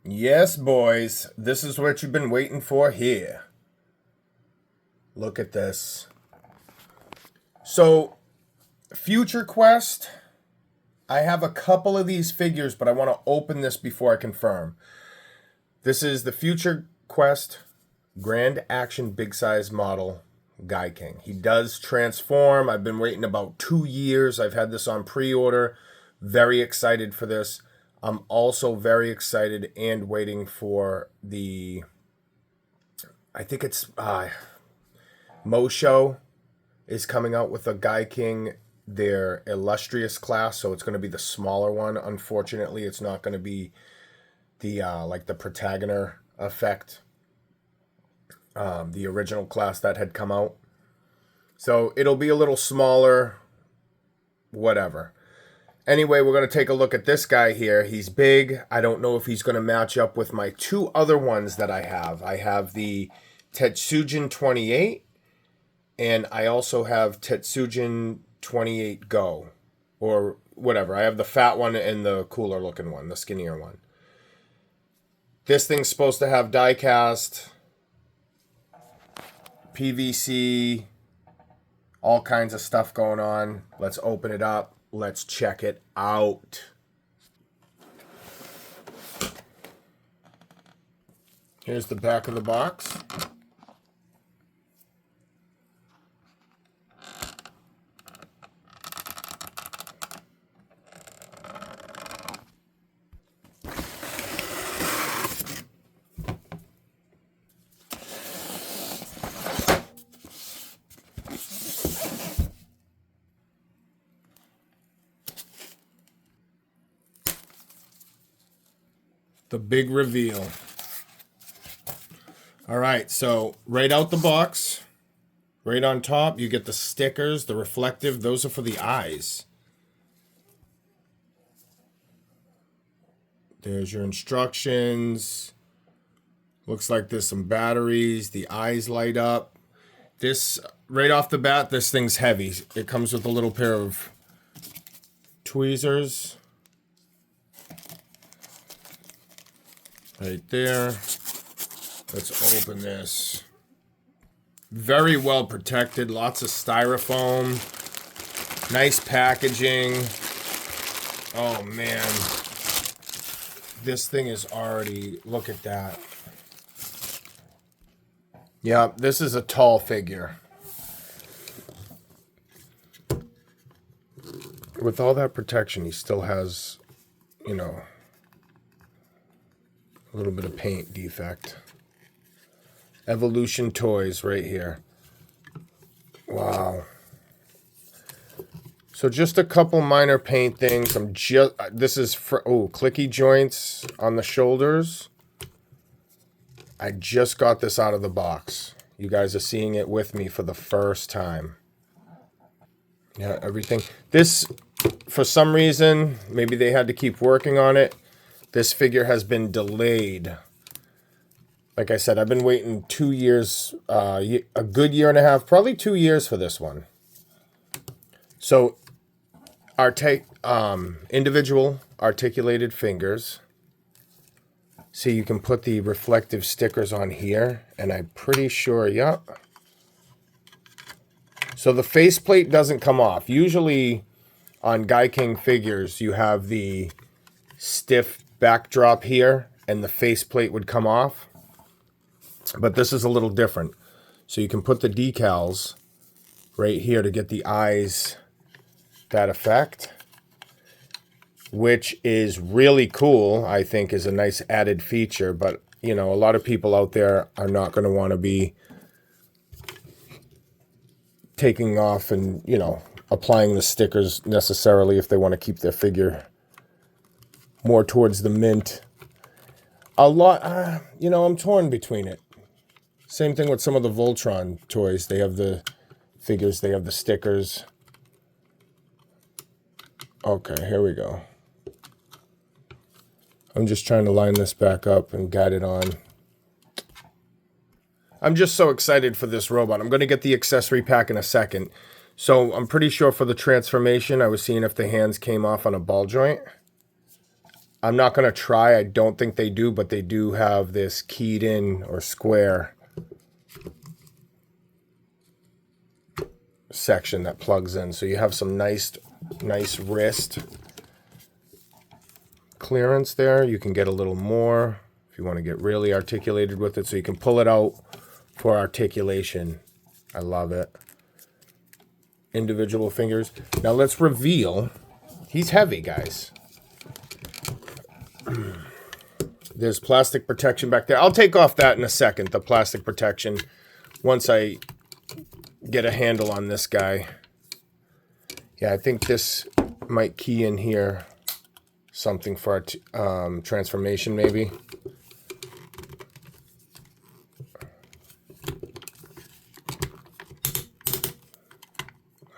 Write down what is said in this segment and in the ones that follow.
Yes, boys, this is what you've been waiting for here. Look at this. So, Future Quest, I have a couple of these figures, but I want to open this before I confirm. This is the Future Quest Grand Action Big Size Model Gaiking. He does transform. I've been waiting about 2 years. I've had this on pre-order. Very excited for this. I'm also very excited and waiting for I think it's Mosho is coming out with a Gaiking, their illustrious class, so it's going to be the smaller one. Unfortunately, it's not going to be the like the protagonist effect, the original class that had come out. So it'll be a little smaller, whatever. Anyway, we're going to take a look at this guy here. He's big. I don't know if he's going to match up with my two other ones that I have. I have the Tetsujin 28, and I also have Tetsujin 28 Go, or whatever. I have the fat one and the cooler looking one, the skinnier one. This thing's supposed to have die cast, PVC, all kinds of stuff going on. Let's open it up. Let's check it out. Here's the back of the box. The big reveal. All right, so right out the box, right on top, you get the stickers, the reflective. Those are for the eyes. There's your instructions. Looks like there's some batteries. The eyes light up. This, right off the bat, this thing's heavy. It comes with a little pair of tweezers. Right there. Let's open this. Very well protected. Lots of styrofoam. Nice packaging. Oh, man. This thing is already... Look at that. Yeah, this is a tall figure. With all that protection, he still has, you know, a little bit of paint defect. Evolution Toys right here. Wow. So just a couple minor paint things. This is for, clicky joints on the shoulders. I just got this out of the box. You guys are seeing it with me for the first time. Yeah, everything. This, for some reason, maybe they had to keep working on it. This figure has been delayed. Like I said, I've been waiting 2 years, a good year and a half, probably 2 years for this one. So, individual articulated fingers. See, you can put the reflective stickers on here, and I'm pretty sure, yep. So the faceplate doesn't come off. Usually on Gaiking figures, you have the stiff backdrop here, and the faceplate would come off. But this is a little different. So you can put the decals right here to get the eyes that effect, which is really cool. I think is a nice added feature. But, you know, a lot of people out there are not going to want to be taking off and, you know, applying the stickers necessarily if they want to keep their figure more towards the mint. A lot, you know, I'm torn between it. Same thing with some of the Voltron toys. They have the figures, they have the stickers. Okay, here we go. I'm just trying to line this back up and guide it on. I'm just so excited for this robot. I'm going to get the accessory pack in a second. So I'm pretty sure for the transformation, I was seeing if the hands came off on a ball joint. I'm not going to try. I don't think they do, but they do have this keyed in or square section that plugs in. So you have some nice wrist clearance there. You can get a little more if you want to get really articulated with it. So you can pull it out for articulation. I love it. Individual fingers. Now let's reveal. He's heavy, guys. There's plastic protection back there. I'll take off that in a second, the plastic protection, once I get a handle on this guy. Yeah, I think this might key in here something for our transformation, maybe.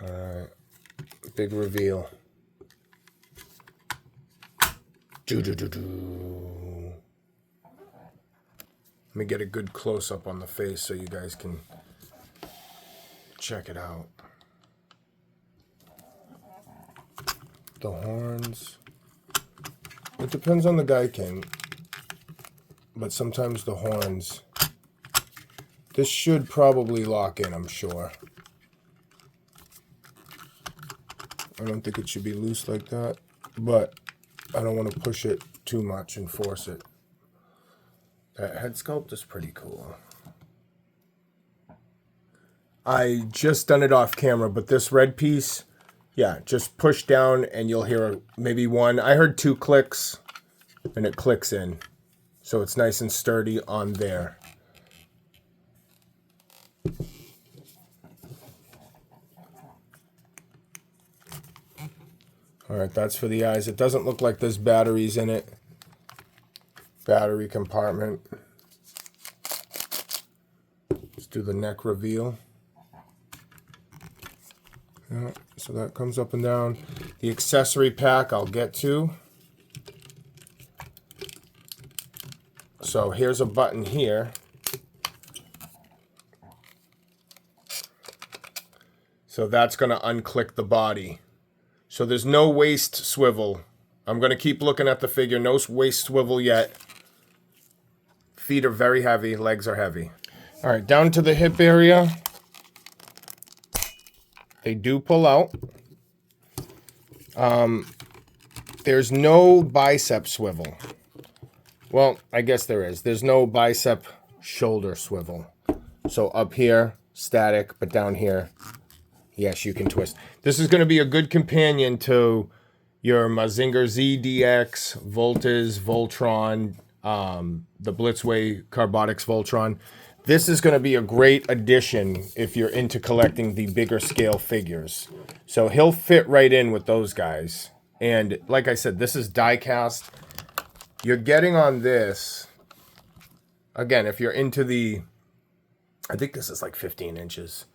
All right, big reveal. Let me get a good close-up on the face so you guys can check it out. The horns. It depends on the Gaiking, but sometimes the horns. This should probably lock in, I'm sure. I don't think it should be loose like that, but I don't want to push it too much and force it. That head sculpt is pretty cool. I just done it off camera, but this red piece, yeah, just push down and you'll hear maybe one. I heard 2 clicks and it clicks in. So it's nice and sturdy on there. All right, that's for the eyes. It doesn't look like there's batteries in it. Battery compartment. Let's do the neck reveal. Yeah, so that comes up and down. The accessory pack I'll get to. So here's a button here. So that's going to unclick the body. So there's no waist swivel. I'm going to keep looking at the figure. No waist swivel yet. Feet are very heavy. Legs are heavy. All right, down to the hip area. They do pull out. There's no bicep swivel. Well, I guess there is. There's no bicep shoulder swivel. So up here, static, but down here, yes, you can twist. This is going to be a good companion to your Mazinger ZDX, Voltas, Voltron, the Blitzway Carbotix Voltron. This is going to be a great addition if you're into collecting the bigger scale figures. So he'll fit right in with those guys. And like I said, this is die cast. You're getting on this, again, if you're into the, I think this is like 15 inches.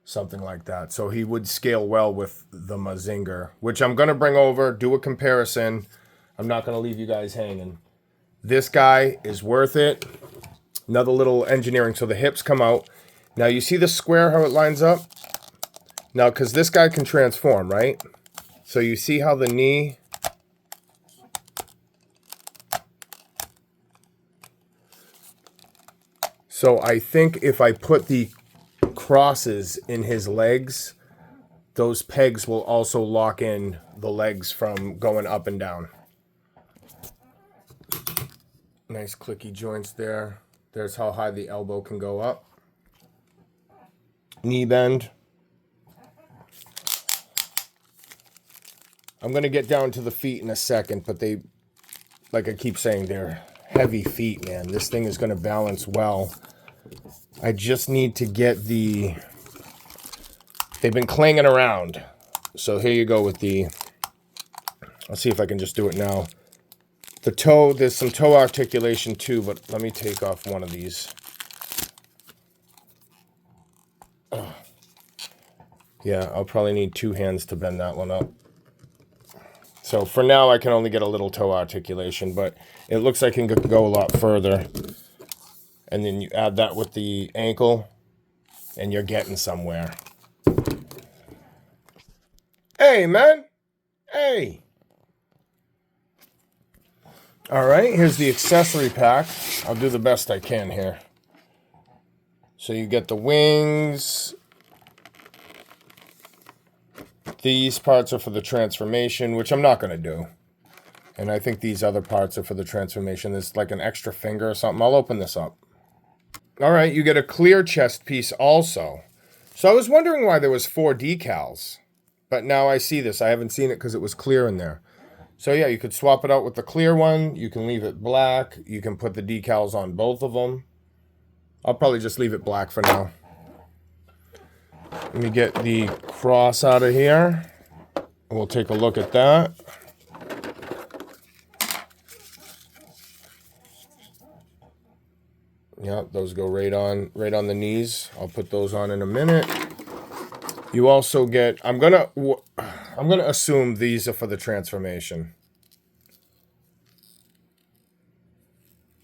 Something like that. So he would scale well with the Mazinger, which I'm going to bring over, do a comparison. I'm not going to leave you guys hanging. This guy is worth it. Another little engineering. So the hips come out. Now you see the square, how it lines up? Now, because this guy can transform, right? So you see how the knee... So I think if I put the crosses in his legs, those pegs will also lock in the legs from going up and down. Nice clicky joints there. There's how high the elbow can go up. Knee bend. I'm going to get down to the feet in a second, but they, like I keep saying, they're heavy feet, man. This thing is going to balance well. I just need to get the... They've been clanging around. So here you go with the... I'll see if I can just do it now. The toe, there's some toe articulation too, but let me take off one of these. Oh. Yeah, I'll probably need 2 hands to bend that one up. So for now, I can only get a little toe articulation, but it looks like it can go a lot further. And then you add that with the ankle, and you're getting somewhere. Hey, man. Hey. All right, here's the accessory pack. I'll do the best I can here. So you get the wings. These parts are for the transformation, which I'm not going to do. And I think these other parts are for the transformation. There's like an extra finger or something. I'll open this up. All right, you get a clear chest piece also. So I was wondering why there was 4 decals. But now I see this. I haven't seen it because it was clear in there. So yeah, you could swap it out with the clear one. You can leave it black. You can put the decals on both of them. I'll probably just leave it black for now. Let me get the cross out of here. We'll take a look at that. Yep, those go right on the knees. I'll put those on in a minute. You also get, I'm gonna assume these are for the transformation.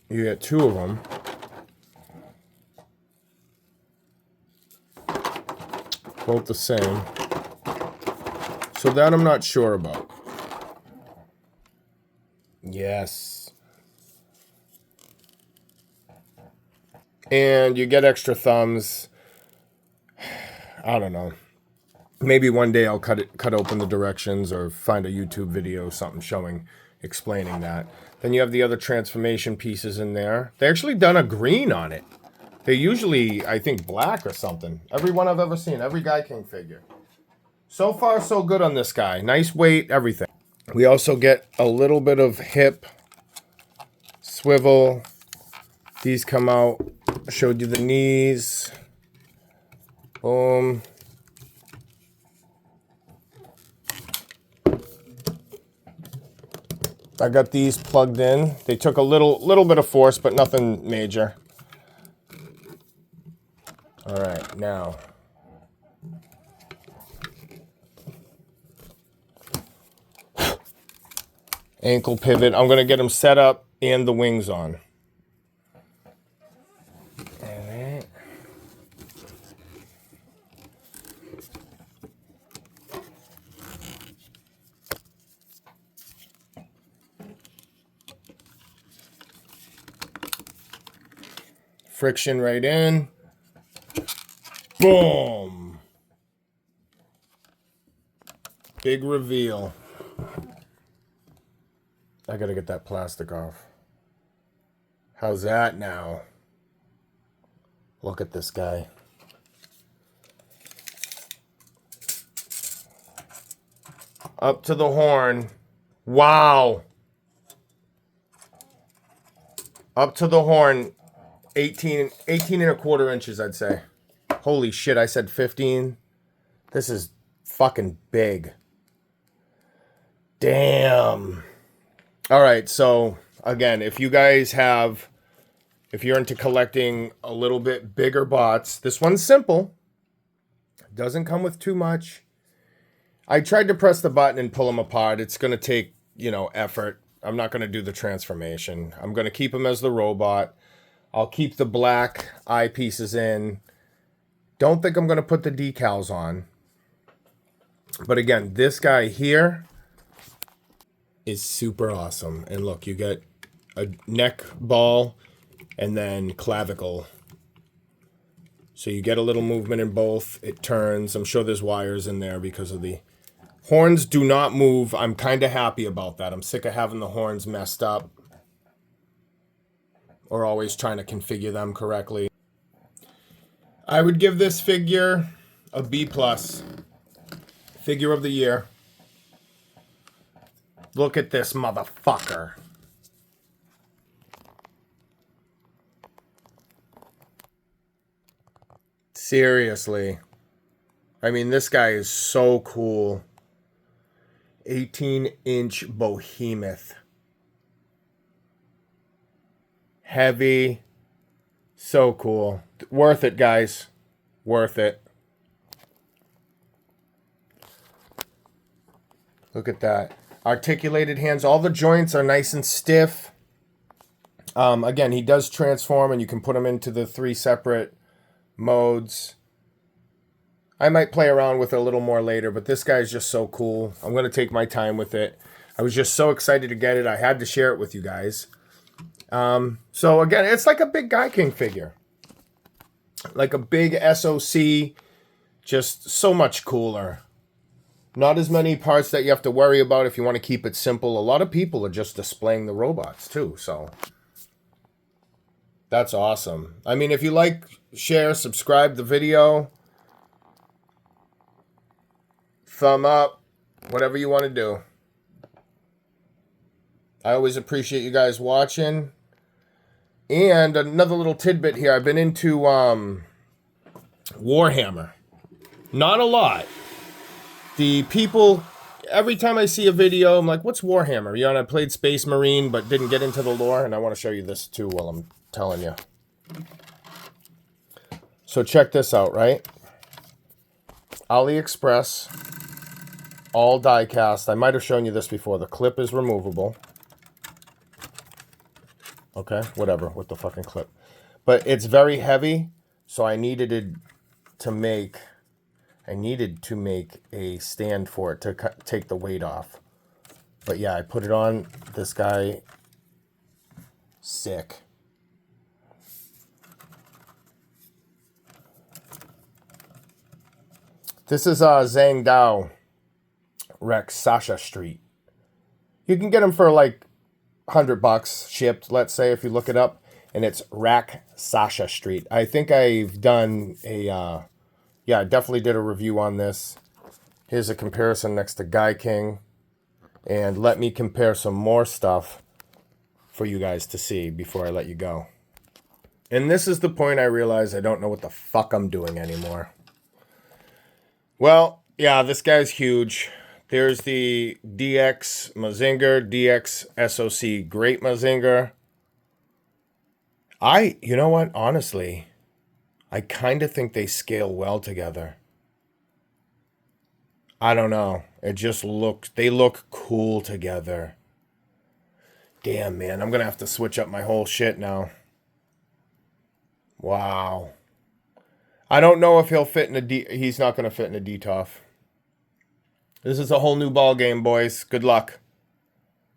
You get 2 of them. Both the same. So that I'm not sure about. Yes. And you get extra thumbs. I don't know. Maybe one day I'll cut open the directions or find a YouTube video, something explaining that. Then you have the other transformation pieces in there. They actually done a green on it. They're usually, I think, black or something. Every one I've ever seen, every Gaiking figure. So far, so good on this guy. Nice weight, everything. We also get a little bit of hip, swivel. These come out. I showed you the knees. Boom. I got these plugged in. They took a little bit of force, but nothing major. All right, now. Ankle pivot. I'm going to get them set up and the wings on. All right. Friction right in. Boom. Big reveal. I gotta get that plastic off. How's that now? Look at this guy. Up to the horn. Wow. Up to the horn. 18 and a quarter inches, I'd say. Holy shit, I said 15. This is fucking big. Damn. All right, so again, if you're into collecting a little bit bigger bots, this one's simple. Doesn't come with too much. I tried to press the button and pull them apart. It's going to take, effort. I'm not going to do the transformation. I'm going to keep them as the robot. I'll keep the black eyepieces in. Don't think I'm going to put the decals on. But again, this guy here is super awesome. And look, you get a neck ball and then clavicle. So you get a little movement in both. It turns. I'm sure there's wires in there because of the horns do not move. I'm kind of happy about that. I'm sick of having the horns messed up or always trying to configure them correctly. I would give this figure a B+. Figure of the year. Look at this motherfucker. Seriously. I mean, this guy is so cool. 18-inch behemoth. Heavy. So cool. Worth it, guys. Worth it. Look at that. Articulated hands. All the joints are nice and stiff. Again, he does transform, and you can put him into the 3 separate modes. I might play around with it a little more later, but this guy's just so cool. I'm going to take my time with it. I was just so excited to get it. I had to share it with you guys. So again, it's like a big Gaiking figure. Like a big SOC, just so much cooler. Not as many parts that you have to worry about if you want to keep it simple. A lot of people are just displaying the robots too, so that's awesome. I mean, if you like, share, subscribe the video, thumb up, whatever you want to do. I always appreciate you guys watching. And another little tidbit here. I've been into Warhammer. Not a lot. The people, every time I see a video, I'm like, what's Warhammer? You know, and I played Space Marine, but didn't get into the lore. And I want to show you this too while I'm telling you. So check this out, right? AliExpress, all die cast. I might have shown you this before. The clip is removable. Okay, whatever, with the fucking clip. But it's very heavy, so I needed to make a stand for it to take the weight off. But yeah, I put it on this guy. Sick. This is Zhang Dao Rex Sasha Street. You can get them for like $100 shipped, let's say, if you look it up. And it's Rack Sasha Street. I think I've done a... yeah, I definitely did a review on this. Here's a comparison next to Gaiking. And let me compare some more stuff for you guys to see before I let you go. And this is the point I realize I don't know what the fuck I'm doing anymore. Well, yeah, this guy's huge. There's the DX Mazinger, DX SOC Great Mazinger. You know what? Honestly, I kind of think they scale well together. I don't know. It just they look cool together. Damn, man. I'm going to have to switch up my whole shit now. Wow. I don't know if he'll fit in he's not going to fit in a DTOF. This is a whole new ball game, boys. Good luck.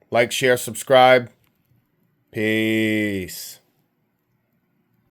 Like, share, subscribe. Peace.